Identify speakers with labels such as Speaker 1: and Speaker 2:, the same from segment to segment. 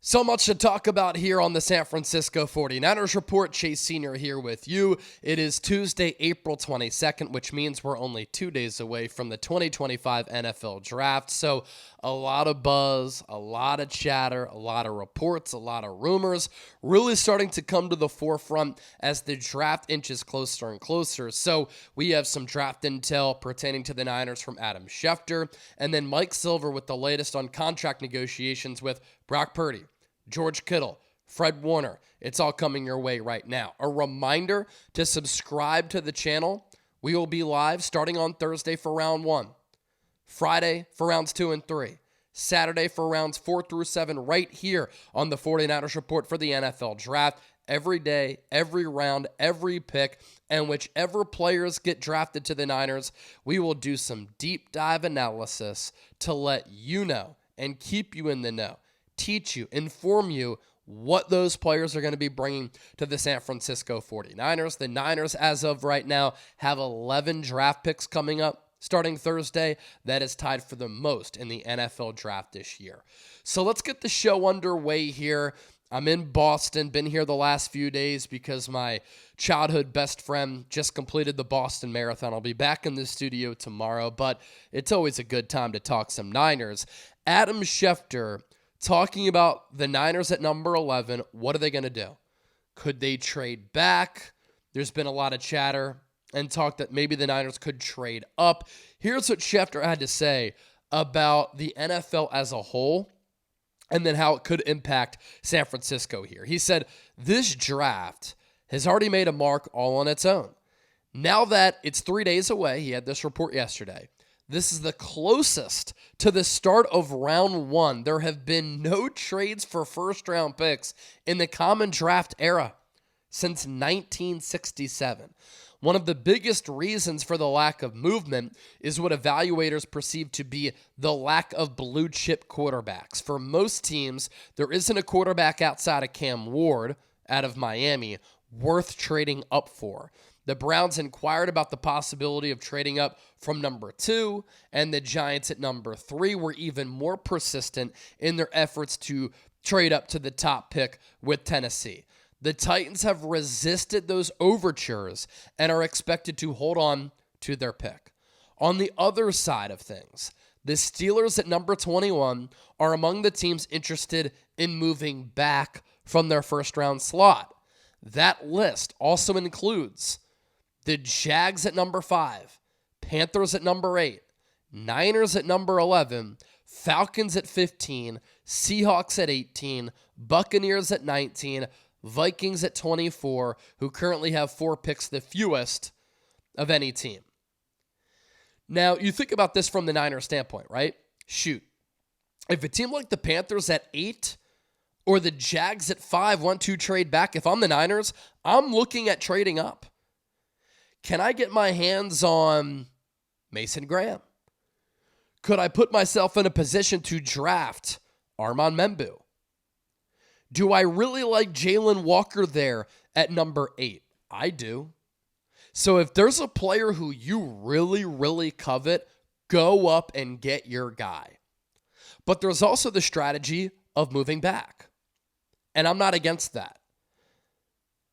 Speaker 1: So much to talk about here on the San Francisco 49ers Report. Chase Sr. here with you. It is Tuesday, April 22nd, which means we're only 2 days away from the 2025 NFL Draft. So a lot of buzz, a lot of chatter, a lot of reports, a lot of rumors really starting to come to the forefront as the draft inches closer and closer. So we have some draft intel pertaining to the Niners from Adam Schefter, and then Mike Silver with the latest on contract negotiations with Brock Purdy, George Kittle, Fred Warner. It's all coming your way right now. A reminder to subscribe to the channel. We will be live starting on Thursday for round 1, Friday for rounds 2 and 3, Saturday for rounds 4 through 7 right here on the 49ers Report for the NFL Draft. Every day, every round, every pick, and whichever players get drafted to the Niners, we will do some deep dive analysis to let you know and keep you in the know. Teach you, inform you what those players are going to be bringing to the San Francisco 49ers. The Niners, as of right now, have 11 draft picks coming up starting Thursday. That is tied for the most in the NFL draft this year. So let's get the show underway here. I'm in Boston, been here the last few days because my childhood best friend just completed the Boston Marathon. I'll be back in the studio tomorrow, but it's always a good time to talk some Niners. Adam Schefter talking about the Niners at number 11. What are they going to do? Could they trade back? There's been a lot of chatter and talk that maybe the Niners could trade up. Here's what Schefter had to say about the NFL as a whole and then how it could impact San Francisco here. He said, this draft has already made a mark all on its own. Now that it's 3 days away, he had this report yesterday, this is the closest to the start of round 1. There have been no trades for first-round picks in the common draft era since 1967. One of the biggest reasons for the lack of movement is what evaluators perceive to be the lack of blue-chip quarterbacks. For most teams, there isn't a quarterback outside of Cam Ward out of Miami worth trading up for. The Browns inquired about the possibility of trading up from number 2, and the Giants at number 3 were even more persistent in their efforts to trade up to the top pick with Tennessee. The Titans have resisted those overtures and are expected to hold on to their pick. On the other side of things, the Steelers at number 21 are among the teams interested in moving back from their first-round slot. That list also includes the Jags at number 5, Panthers at number 8, Niners at number 11, Falcons at 15, Seahawks at 18, Buccaneers at 19, Vikings at 24, who currently have 4 picks, the fewest of any team. Now, you think about this from the Niners standpoint, right? Shoot. If a team like the Panthers at 8 or the Jags at 5 want to trade back, if I'm the Niners, I'm looking at trading up. Can I get my hands on Mason Graham? Could I put myself in a position to draft Armand Membu? Do I really like Jalen Walker there at number 8? I do. So if there's a player who you really, really covet, go up and get your guy. But there's also the strategy of moving back. And I'm not against that.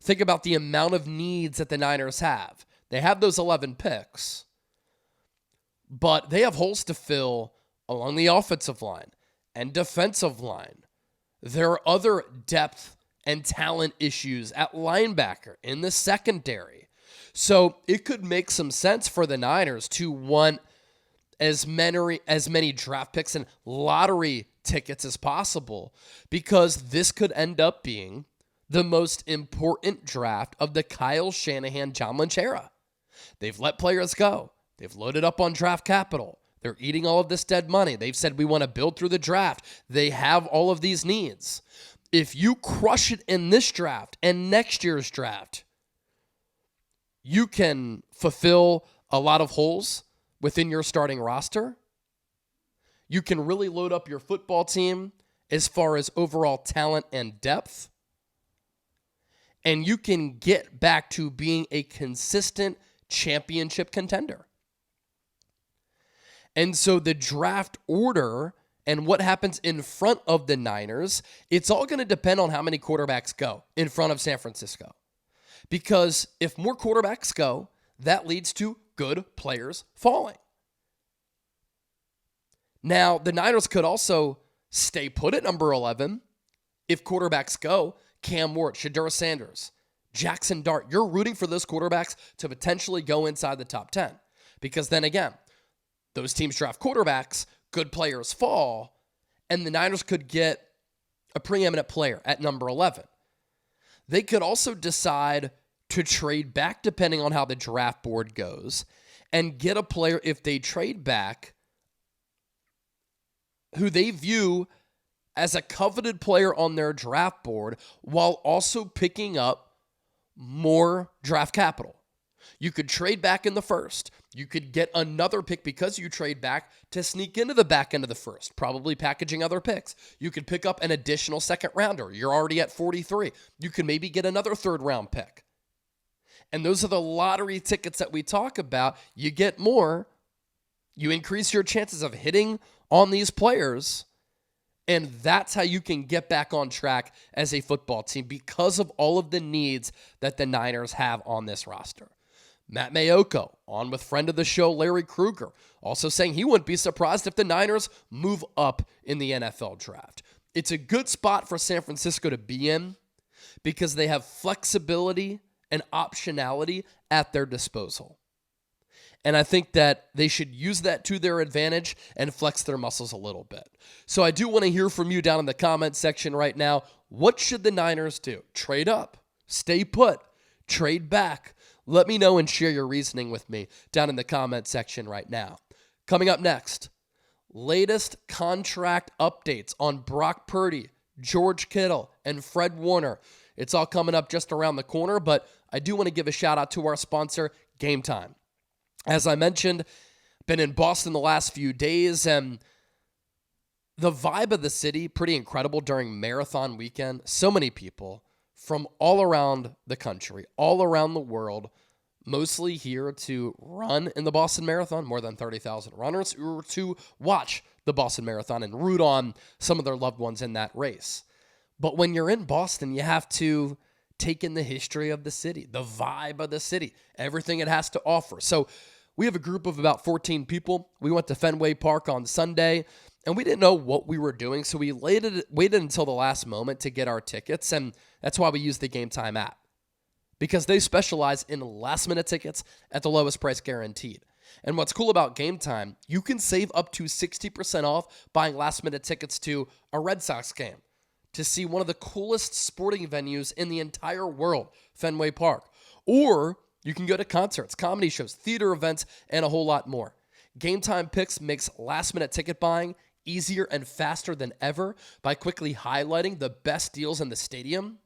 Speaker 1: Think about the amount of needs that the Niners have. They have those 11 picks, but they have holes to fill along the offensive line and defensive line. There are other depth and talent issues at linebacker in the secondary. So it could make some sense for the Niners to want as many draft picks and lottery tickets as possible, because this could end up being the most important draft of the Kyle Shanahan, John Lynch era. They've let players go. They've loaded up on draft capital. They're eating all of this dead money. They've said we want to build through the draft. They have all of these needs. If you crush it in this draft and next year's draft, you can fulfill a lot of holes within your starting roster. You can really load up your football team as far as overall talent and depth. And you can get back to being a consistent championship contender. And so the draft order and what happens in front of the Niners, it's all going to depend on how many quarterbacks go in front of San Francisco. Because if more quarterbacks go, that leads to good players falling. Now, the Niners could also stay put at number 11 if quarterbacks go. Cam Ward, Shedeur Sanders, Jackson Dart. You're rooting for those quarterbacks to potentially go inside the top 10. Because then again, those teams draft quarterbacks, good players fall, and the Niners could get a preeminent player at number 11. They could also decide to trade back depending on how the draft board goes and get a player, if they trade back, who they view as a coveted player on their draft board while also picking up more draft capital. You could trade back in the first. You could get another pick because you trade back to sneak into the back end of the first, probably packaging other picks. You could pick up an additional second rounder. You're already at 43. You could maybe get another third round pick. And those are the lottery tickets that we talk about. You get more. You increase your chances of hitting on these players. And that's how you can get back on track as a football team because of all of the needs that the Niners have on this roster. Matt Mayoko, on with friend of the show, Larry Krueger, also saying he wouldn't be surprised if the Niners move up in the NFL draft. It's a good spot for San Francisco to be in because they have flexibility and optionality at their disposal. And I think that they should use that to their advantage and flex their muscles a little bit. So I do want to hear from you down in the comment section right now. What should the Niners do? Trade up, stay put, trade back. Let me know and share your reasoning with me down in the comment section right now. Coming up next, latest contract updates on Brock Purdy, George Kittle, and Fred Warner. It's all coming up just around the corner, but I do want to give a shout out to our sponsor, Game Time. As I mentioned, been in Boston the last few days, and the vibe of the city, pretty incredible during Marathon weekend. So many people from all around the country, all around the world, mostly here to run in the Boston Marathon, more than 30,000 runners who were to watch the Boston Marathon and root on some of their loved ones in that race. But when you're in Boston, you have to take in the history of the city, the vibe of the city, everything it has to offer. So we have a group of about 14 people. We went to Fenway Park on Sunday, and we didn't know what we were doing, so we waited until the last moment to get our tickets, and that's why we used the Game Time app, because they specialize in last-minute tickets at the lowest price guaranteed. And what's cool about Game Time, you can save up to 60% off buying last-minute tickets to a Red Sox game, to see one of the coolest sporting venues in the entire world, Fenway Park. Or you can go to concerts, comedy shows, theater events, and a whole lot more. Game Time Picks makes last-minute ticket buying easier and faster than ever by quickly highlighting the best deals in the stadium.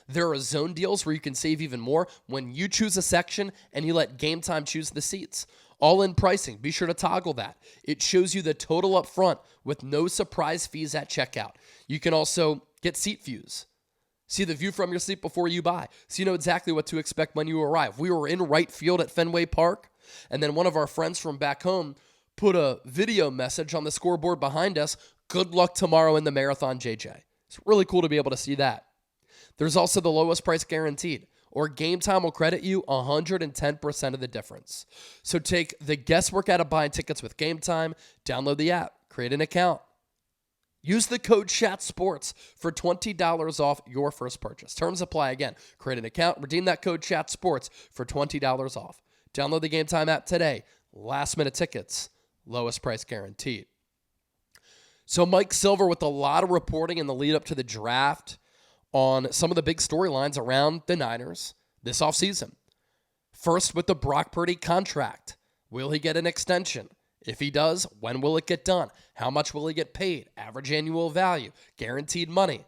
Speaker 1: There are zone deals where you can save even more when you choose a section and you let Game Time choose the seats. All-in pricing, be sure to toggle that. It shows you the total up front with no surprise fees at checkout. You can also get seat views. See the view from your seat before you buy, so you know exactly what to expect when you arrive. We were in right field at Fenway Park, and then one of our friends from back home put a video message on the scoreboard behind us. Good luck tomorrow in the marathon, JJ. It's really cool to be able to see that. There's also the lowest price guaranteed, or Game Time will credit you 110% of the difference. So take the guesswork out of buying tickets with Game Time, download the app, create an account. Use the code CHATSPORTS for $20 off your first purchase. Terms apply again. Create an account, redeem that code CHATSPORTS for $20 off. Download the Game Time app today. Last minute tickets, lowest price guaranteed. So Mike Silver with a lot of reporting in the lead up to the draft on some of the big storylines around the Niners this offseason. First with the Brock Purdy contract. Will he get an extension? If he does, when will it get done? How much will he get paid? Average annual value, guaranteed money.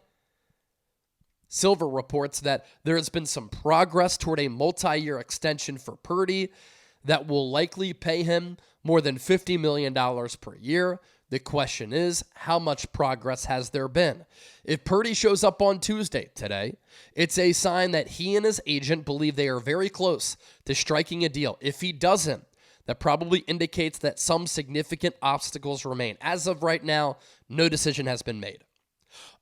Speaker 1: Silver reports that there has been some progress toward a multi-year extension for Purdy that will likely pay him more than $50 million per year. The question is, how much progress has there been? If Purdy shows up on Tuesday, today, it's a sign that he and his agent believe they are very close to striking a deal. If he doesn't, that probably indicates that some significant obstacles remain. As of right now, no decision has been made.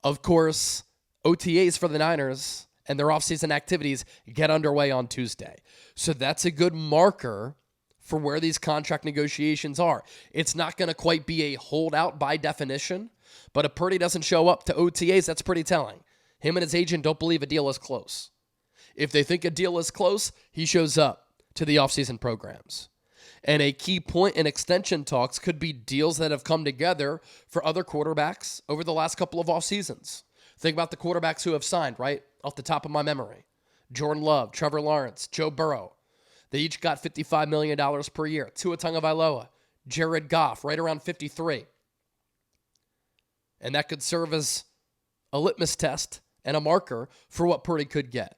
Speaker 1: Of course, OTAs for the Niners and their offseason activities get underway on Tuesday. So that's a good marker for where these contract negotiations are. It's not going to quite be a holdout by definition, but if Purdy doesn't show up to OTAs, that's pretty telling. Him and his agent don't believe a deal is close. If they think a deal is close, he shows up to the offseason programs. And a key point in extension talks could be deals that have come together for other quarterbacks over the last couple of off seasons. Think about the quarterbacks who have signed, right? Off the top of my memory. Jordan Love, Trevor Lawrence, Joe Burrow. They each got $55 million per year. Tua Tagovailoa, Jared Goff, right around 53. And that could serve as a litmus test and a marker for what Purdy could get.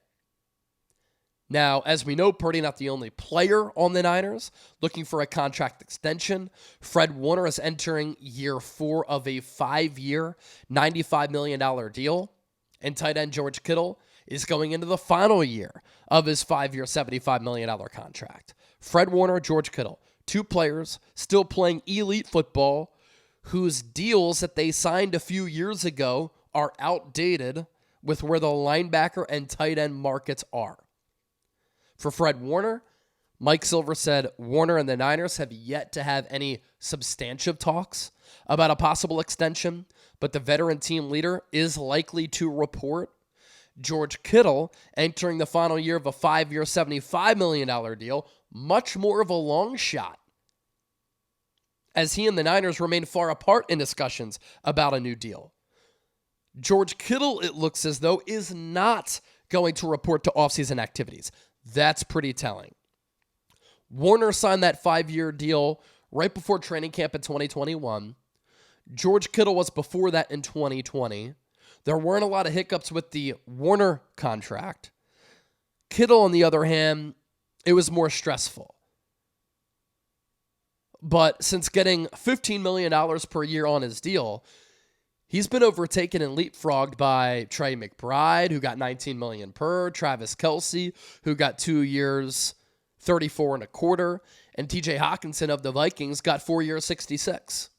Speaker 1: Now, as we know, Purdy not the only player on the Niners looking for a contract extension. Fred Warner is entering year 4 of a 5-year, $95 million deal. And tight end George Kittle is going into the final year of his 5-year, $75 million contract. Fred Warner, George Kittle, 2 players still playing elite football whose deals that they signed a few years ago are outdated with where the linebacker and tight end markets are. For Fred Warner, Mike Silver said Warner and the Niners have yet to have any substantive talks about a possible extension, but the veteran team leader is likely to report. George Kittle entering the final year of a 5-year, $75 million deal, much more of a long shot, as he and the Niners remain far apart in discussions about a new deal. George Kittle, it looks as though, is not going to report to offseason activities. That's pretty telling. Warner signed that 5-year deal right before training camp in 2021. George Kittle was before that in 2020. There weren't a lot of hiccups with the Warner contract. Kittle, on the other hand, it was more stressful. But since getting $15 million per year on his deal, he's been overtaken and leapfrogged by Trey McBride, who got $19 million per, Travis Kelce, who got 2 years, $34 and a quarter, and TJ Hawkinson of the Vikings got 4 years, $66.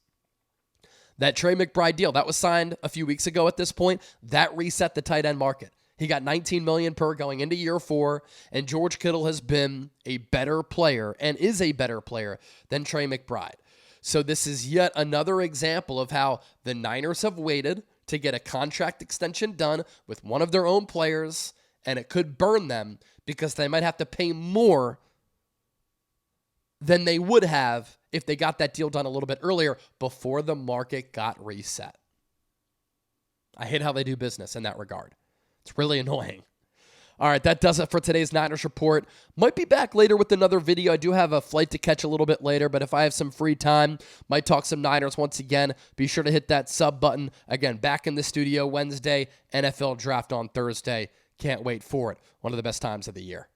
Speaker 1: That Trey McBride deal, that was signed a few weeks ago at this point, that reset the tight end market. He got $19 million per going into year 4, and George Kittle has been a better player and is a better player than Trey McBride. So this is yet another example of how the Niners have waited to get a contract extension done with one of their own players, and it could burn them because they might have to pay more than they would have if they got that deal done a little bit earlier before the market got reset. I hate how they do business in that regard. It's really annoying. All right, that does it for today's Niners Report. Might be back later with another video. I do have a flight to catch a little bit later, but if I have some free time, might talk some Niners once again. Be sure to hit that sub button. Again, back in the studio Wednesday, NFL Draft on Thursday. Can't wait for it. One of the best times of the year.